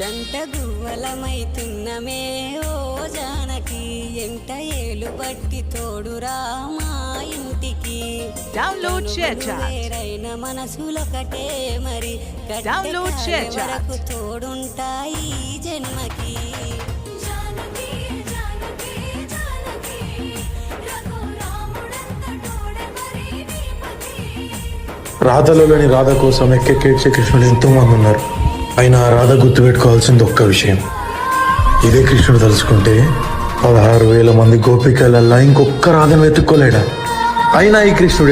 జంట గువ్వలమైతున్నమే ఓ జానకి ఎంట ఏలు బట్టి తోడురా మా ఇంటికి డౌన్లోడ్ షేర్ చాట్ వేరైన మనసులొకటే మరి డౌన్లోడ్ షేర్ చాట్ వరకు తోడుంటాయి జన్మకి రాధలోని రాధ కోసం ఎక్కెక్కేడ్చే కృష్ణుడు ఎంతో మంది ఉన్నారు. అయినా ఆ రాధ గుర్తుపెట్టుకోవాల్సింది ఒక్క విషయం. ఇదే కృష్ణుడు తలుచుకుంటే 16,000 మంది గోపికలల్లా ఇంకొక్క రాధను వెతుక్కోలేడా. అయినా ఈ కృష్ణుడు